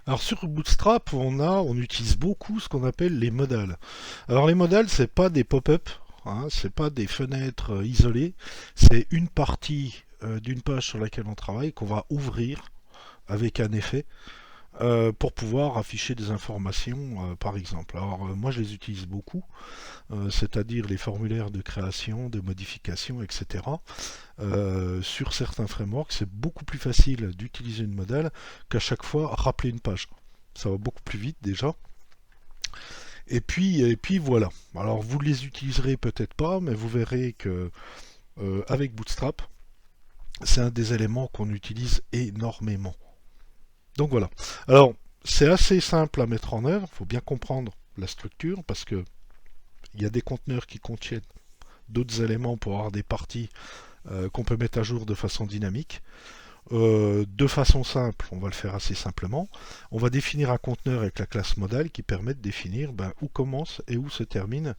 Alors sur Bootstrap, on utilise beaucoup ce qu'on appelle les modals. Alors les modals, c'est pas des pop-up, hein, c'est pas des fenêtres isolées, c'est une partie d'une page sur laquelle on travaille qu'on va ouvrir avec un effet pour pouvoir afficher des informations, par exemple. Alors moi, je les utilise beaucoup, c'est-à-dire les formulaires de création, de modification, etc. Sur certains frameworks, c'est beaucoup plus facile d'utiliser une modale qu'à chaque fois rappeler une page. Ça va beaucoup plus vite déjà. Et puis voilà. Alors vous les utiliserez peut-être pas, mais vous verrez que avec Bootstrap, c'est un des éléments qu'on utilise énormément. Donc voilà. Alors c'est assez simple à mettre en œuvre. Il faut bien comprendre la structure parce que il y a des conteneurs qui contiennent d'autres éléments pour avoir des parties qu'on peut mettre à jour de façon dynamique. De façon simple, on va le faire assez simplement. On va définir un conteneur avec la classe modale qui permet de définir où commence et où se termine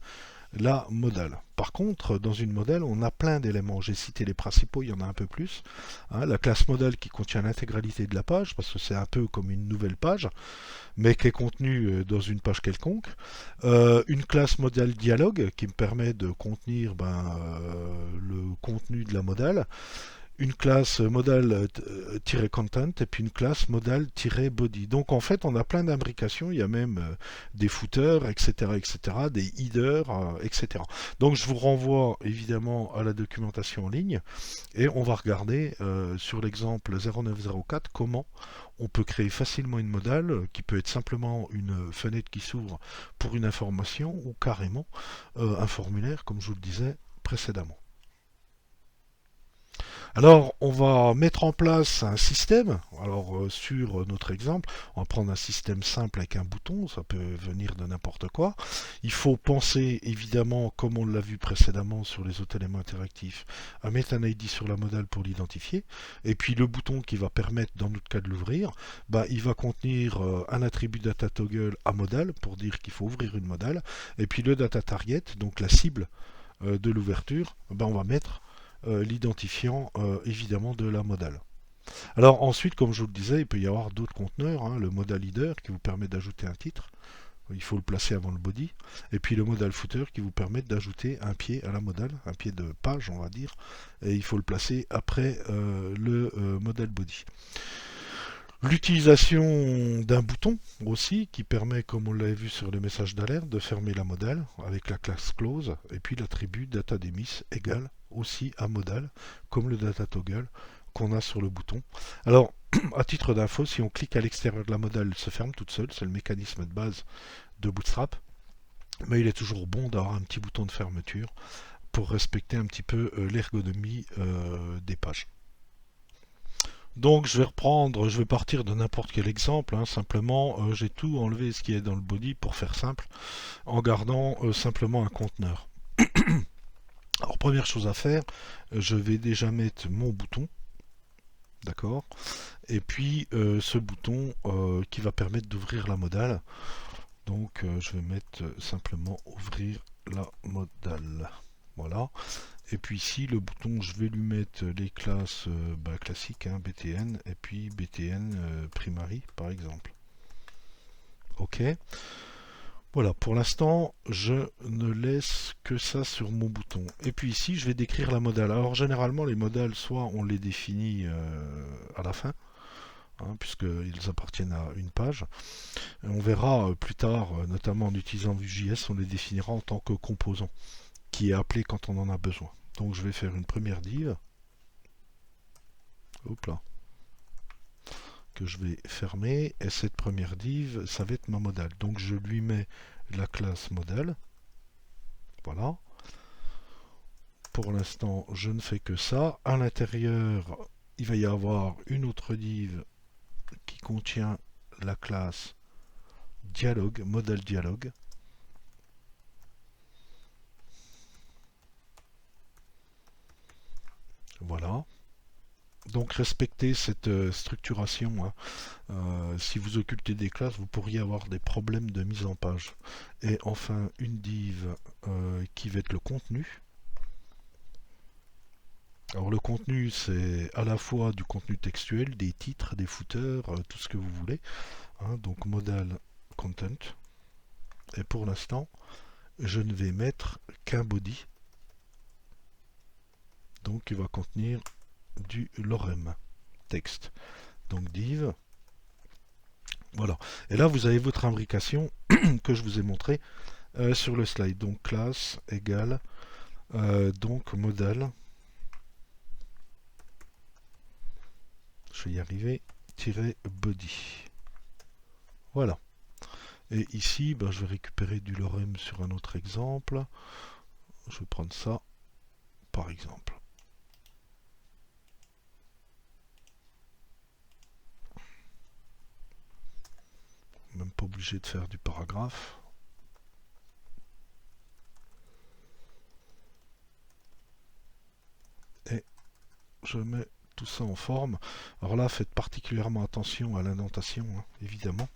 la modale. Par contre, dans une modale, on a plein d'éléments. J'ai cité les principaux, il y en a un peu plus. Hein, la classe modale qui contient l'intégralité de la page, parce que c'est un peu comme une nouvelle page, mais qui est contenue dans une page quelconque. Une classe modale dialogue qui me permet de contenir le contenu de la modale, une classe modal-content et puis une classe modal-body. Donc en fait, on a plein d'imbrications, il y a même des footers, etc., etc., des headers, etc. Donc je vous renvoie évidemment à la documentation en ligne et on va regarder sur l'exemple 0904 comment on peut créer facilement une modale qui peut être simplement une fenêtre qui s'ouvre pour une information ou carrément un formulaire, comme je vous le disais précédemment. Alors, on va mettre en place un système. Alors, sur notre exemple, on va prendre un système simple avec un bouton. Ça peut venir de n'importe quoi. Il faut penser, évidemment, comme on l'a vu précédemment sur les autres éléments interactifs, à mettre un ID sur la modale pour l'identifier. Et puis, le bouton qui va permettre, dans notre cas, de l'ouvrir, il va contenir un attribut data toggle à modale pour dire qu'il faut ouvrir une modale. Et puis, le data target, donc la cible de l'ouverture, on va mettre l'identifiant évidemment de la modale. Alors ensuite, comme je vous le disais, il peut y avoir d'autres conteneurs, hein, le modal leader qui vous permet d'ajouter un titre, il faut le placer avant le body, et puis le modal footer qui vous permet d'ajouter un pied à la modale, un pied de page on va dire, et il faut le placer après le modal body. L'utilisation d'un bouton aussi qui permet, comme on l'avait vu sur le message d'alerte, de fermer la modale avec la classe close et puis l'attribut dataDemis égale aussi à modal comme le data toggle qu'on a sur le bouton. Alors, à titre d'info, si on clique à l'extérieur de la modale, elle se ferme toute seule, c'est le mécanisme de base de Bootstrap, mais il est toujours bon d'avoir un petit bouton de fermeture pour respecter un petit peu l'ergonomie des pages. Donc je vais reprendre, je vais partir de n'importe quel exemple, hein, simplement j'ai tout enlevé ce qui est dans le body pour faire simple, en gardant simplement un conteneur. Alors première chose à faire, je vais déjà mettre mon bouton, d'accord, et puis ce bouton qui va permettre d'ouvrir la modale. Donc je vais mettre simplement ouvrir la modale. Voilà. Et puis ici, le bouton, je vais lui mettre les classes classiques, hein, BTN, et puis BTN Primary, par exemple. OK. Voilà, pour l'instant, je ne laisse que ça sur mon bouton. Et puis ici, je vais décrire la modale. Alors généralement, les modales, soit on les définit à la fin, hein, puisqu'ils appartiennent à une page. Et on verra plus tard, notamment en utilisant Vue.js, on les définira en tant que composant, qui est appelé quand on en a besoin. Donc je vais faire une première div. Hop là, que je vais fermer. Et cette première div, ça va être ma modale. Donc je lui mets la classe modèle. Voilà. Pour l'instant, je ne fais que ça. À l'intérieur, il va y avoir une autre div qui contient la classe dialogue, modèle dialogue. Voilà. Donc respectez cette structuration, hein. Si vous occultez des classes, vous pourriez avoir des problèmes de mise en page. Et enfin, une div qui va être le contenu. Alors le contenu, c'est à la fois du contenu textuel, des titres, des footers, tout ce que vous voulez, hein. Donc modal content. Et pour l'instant, je ne vais mettre qu'un body, donc il va contenir du lorem texte. Donc div, voilà. Et là, vous avez votre imbrication que je vous ai montré sur le slide. Donc classe égale donc modal, je vais y arriver, tirer body. Voilà. Et ici, ben, je vais récupérer du lorem sur un autre exemple. Je vais prendre ça, par exemple. Même pas obligé de faire du paragraphe. Et je mets tout ça en forme. Alors là, faites particulièrement attention à l'indentation, hein, évidemment.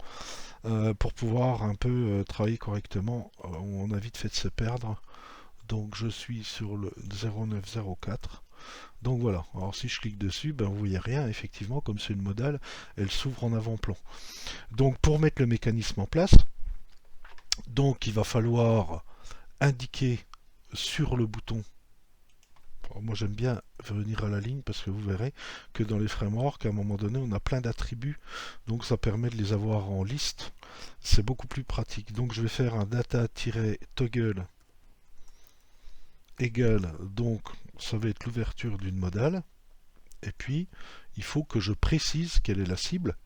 Pour pouvoir un peu travailler correctement, on a vite fait de se perdre. Donc je suis sur le 0904. Donc voilà, alors si je clique dessus, ben vous voyez rien, effectivement, comme c'est une modale, elle s'ouvre en avant-plan. Donc pour mettre le mécanisme en place, donc il va falloir indiquer sur le bouton. Alors moi j'aime bien venir à la ligne parce que vous verrez que dans les frameworks, à un moment donné, on a plein d'attributs, donc ça permet de les avoir en liste. C'est beaucoup plus pratique. Donc je vais faire un data-toggle égale, donc ça va être l'ouverture d'une modale. Et puis, il faut que je précise quelle est la cible.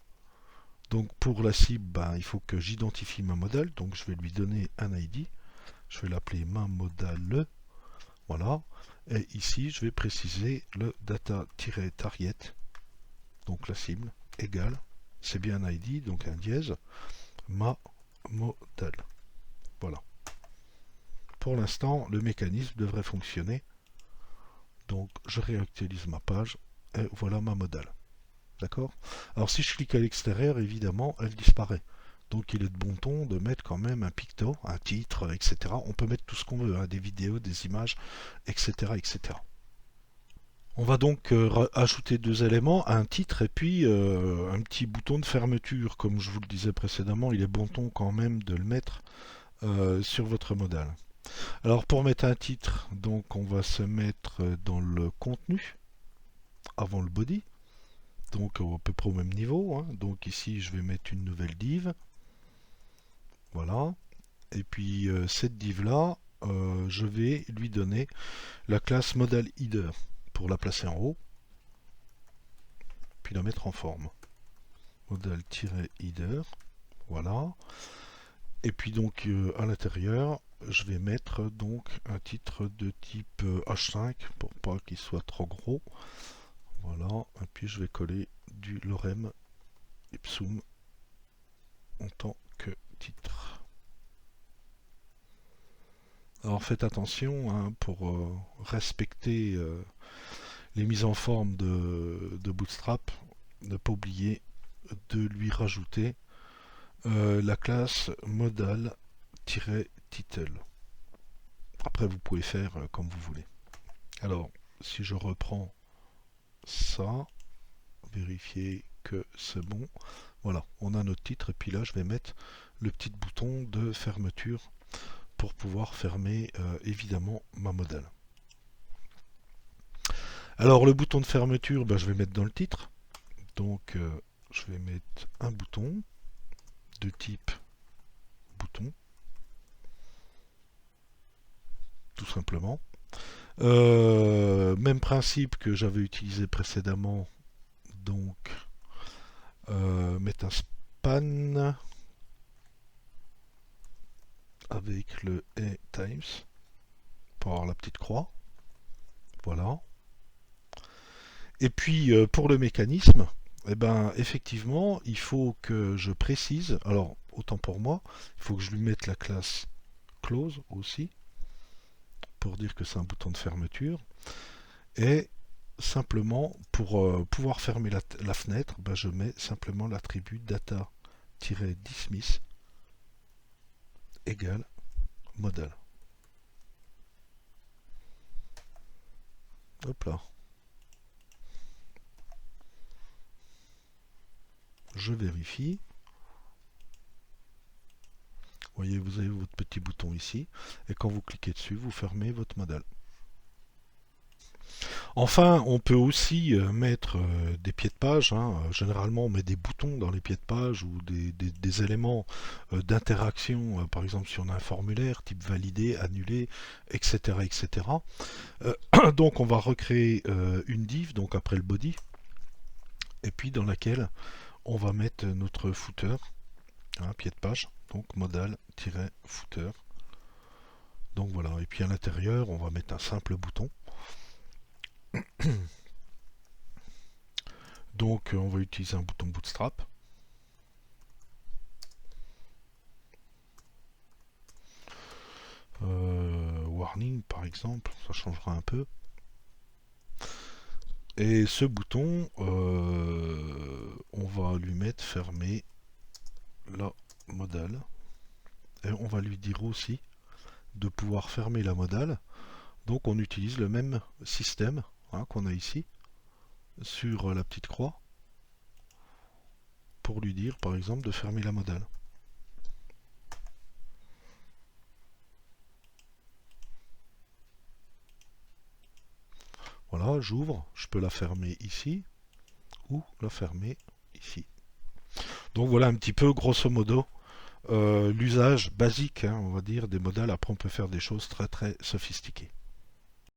Donc pour la cible, ben, il faut que j'identifie ma modale. Donc je vais lui donner un ID. Je vais l'appeler ma modale. Voilà. Et ici, je vais préciser le data-target. Donc la cible égale, c'est bien un ID, donc un dièse, ma modale. Voilà. Pour l'instant, le mécanisme devrait fonctionner. Donc je réactualise ma page et voilà ma modale. D'accord? Alors si je clique à l'extérieur, évidemment, elle disparaît. Donc il est de bon ton de mettre quand même un picto, un titre, etc. On peut mettre tout ce qu'on veut, hein, des vidéos, des images, etc. etc. On va donc ajouter deux éléments, un titre et puis un petit bouton de fermeture. Comme je vous le disais précédemment, il est bon ton quand même de le mettre sur votre modal. Alors pour mettre un titre, donc on va se mettre dans le contenu avant le body. Donc à peu près au même niveau, hein. Donc ici je vais mettre une nouvelle div, voilà, et puis cette div là, je vais lui donner la classe modal header pour la placer en haut, puis la mettre en forme. Modal-header, voilà, et puis donc à l'intérieur, je vais mettre donc un titre de type H5 pour pas qu'il soit trop gros, voilà, et puis je vais coller du lorem ipsum en tant que titre. Alors faites attention, hein, pour respecter les mises en forme de Bootstrap, ne pas oublier de lui rajouter la classe modal-title. Après vous pouvez faire comme vous voulez. Alors si je reprends ça, vérifier que c'est bon. Voilà, on a notre titre et puis là je vais mettre le petit bouton de fermeture pour pouvoir fermer évidemment ma modale. Alors le bouton de fermeture, ben, je vais mettre dans le titre. Donc je vais mettre un bouton de type bouton, tout simplement. Même principe que j'avais utilisé précédemment, donc mettre un span avec le et times pour avoir la petite croix. Voilà. Et puis pour le mécanisme, eh ben, effectivement, il faut que je précise, alors autant pour moi, il faut que je lui mette la classe close aussi, pour dire que c'est un bouton de fermeture. Et simplement, pour pouvoir fermer la fenêtre, ben, je mets simplement l'attribut data-dismiss égale modal. Hop là. Je vérifie. Vous voyez, vous avez votre petit bouton ici, et quand vous cliquez dessus, vous fermez votre modèle. Enfin, on peut aussi mettre des pieds de page, hein. Généralement, on met des boutons dans les pieds de page ou des éléments d'interaction, par exemple si on a un formulaire, type valider, annuler, etc. etc. Donc on va recréer une div, donc après le body, et puis dans laquelle on va mettre notre footer, hein, pied de page, donc modal-footer. Donc voilà, et puis à l'intérieur, on va mettre un simple bouton. Donc on va utiliser un bouton bootstrap. Warning par exemple, ça changera un peu. Et ce bouton, on va lui mettre fermer la modale. Et on va lui dire aussi de pouvoir fermer la modale. Donc on utilise le même système, hein, qu'on a ici sur la petite croix pour lui dire par exemple de fermer la modale. Voilà, j'ouvre, je peux la fermer ici ou la fermer ici. Donc voilà un petit peu grosso modo l'usage basique, hein, on va dire, des modèles. Après on peut faire des choses très très sophistiquées.